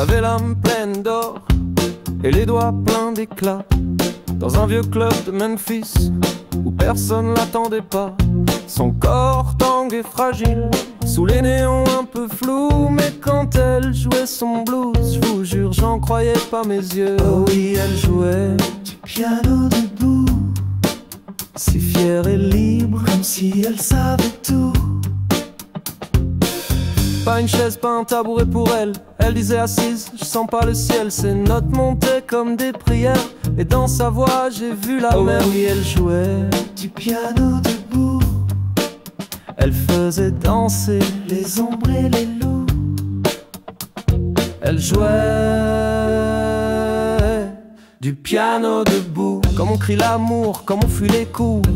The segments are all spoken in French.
avait l'âme pleine d'or et les doigts pleins d'éclat. Dans un vieux club de Memphis où personne l'attendait pas. Son corps tangue et fragile, sous les néons un peu flous. Mais quand elle jouait son blues, je vous jure, j'en croyais pas mes yeux. Oh oui, elle jouait du piano debout, si fière et libre, comme si elle savait tout. Pas une chaise, pas un tabouret pour elle. Elle disait assise, je sens pas le ciel. Ses notes montaient comme des prières, et dans sa voix j'ai vu la mer. Oui, elle jouait du piano debout, elle faisait danser les ombres et les loups. Elle jouait du piano debout, comme on crie l'amour, comme on fuit les coups.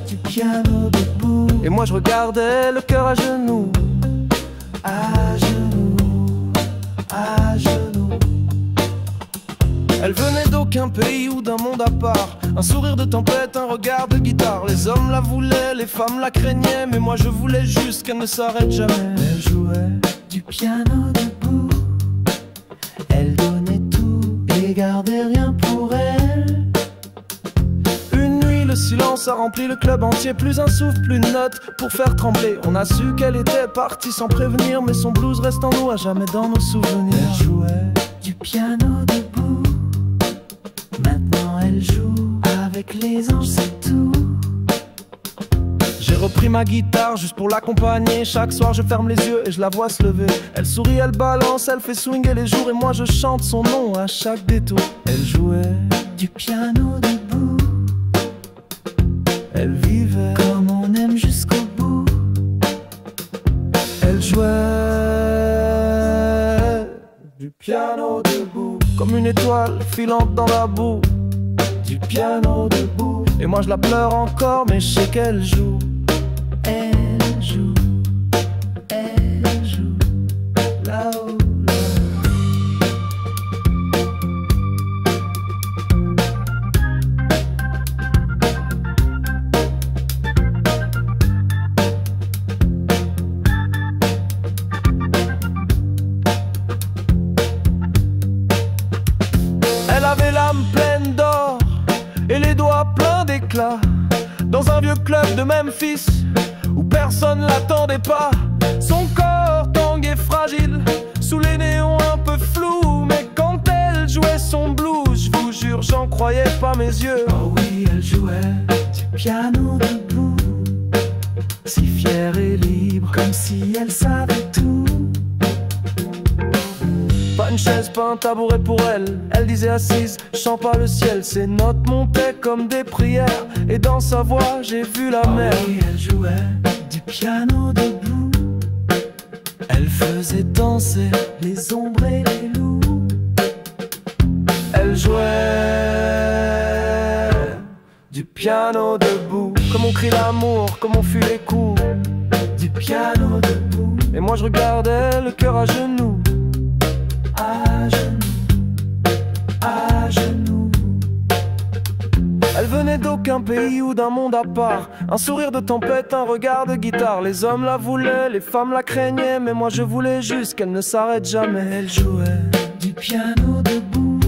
Du piano debout, et moi je regardais le cœur à genoux. À genoux, à genoux. Elle venait d'aucun pays ou d'un monde à part. Un sourire de tempête, un regard de guitare. Les hommes la voulaient, les femmes la craignaient, mais moi je voulais juste qu'elle ne s'arrête jamais. Elle jouait du piano debout, elle donnait tout et gardait rien pour elle. Une nuit, le silence a rempli le club entier. Plus un souffle, plus une note pour faire trembler. On a su qu'elle était partie sans prévenir, mais son blues reste en nous, à jamais dans nos souvenirs. Elle jouait du piano debout, maintenant elle joue avec les anges, c'est tout. J'ai repris ma guitare juste pour l'accompagner. Chaque soir je ferme les yeux et je la vois se lever. Elle sourit, elle balance, elle fait swinger les jours, et moi je chante son nom à chaque détour. Elle jouait du piano debout, elle vivait comme on aime jusqu'au bout. Elle jouait du piano debout, comme une étoile filante dans la boue. Du piano debout, et moi je la pleure encore, mais je sais qu'elle joue. elle joue, elle joue là-haut. Elle avait l'âme pleine d'or et les doigts pleins d'éclat. Dans un vieux club de Memphis où personne l'attendait pas. Son corps tangue et fragile, sous les néons un peu flous. Mais quand elle jouait son blues, je vous jure, j'en croyais pas mes yeux. Oh oui, elle jouait du piano debout, si fière et libre, comme si elle savait tout. Pas une chaise, pas un tabouret pour elle. Elle disait assise, je sens pas le ciel. Ses notes montaient comme des prières, et dans sa voix j'ai vu la mer. Oui, elle jouait du piano debout, elle faisait danser les ombres et les loups. Elle jouait du piano debout, comme on crie l'amour, comme on fuit les coups. Du piano debout, et moi je regardais le cœur à genoux. à genoux, à genoux. Elle venait d'aucun pays ou d'un monde à part. Un sourire de tempête, un regard de guitare. Les hommes la voulaient, les femmes la craignaient, mais moi je voulais juste qu'elle ne s'arrête jamais. Elle jouait du piano debout,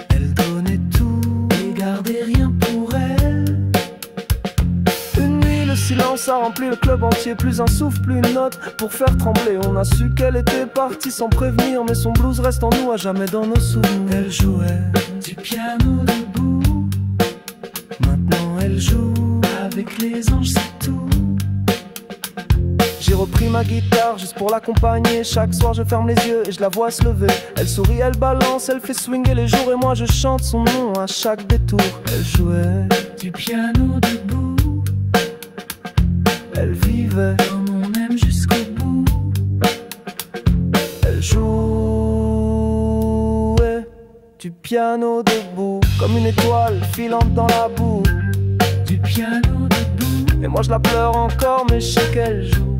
elle donnait tout et gardait rien pour elle. Une nuit, le silence a rempli le club entier. Plus un souffle, plus une note pour faire trembler. On a su qu'elle était partie sans prévenir, mais son blues reste en nous, à jamais dans nos souvenirs. Elle jouait du piano debout, maintenant elle joue avec les anges, c'est tout. J'ai repris ma guitare juste pour l'accompagner. Chaque soir je ferme les yeux et je la vois se lever. Elle sourit, elle balance, elle fait swinger les jours, et moi je chante son nom à chaque détour. Elle jouait du piano debout, elle vivait comme on aime jusqu'au bout. Elle jouait du piano debout, comme une étoile filante dans la boue. Du piano debout, Et moi je la pleure encore, mais je sais qu'elle joue.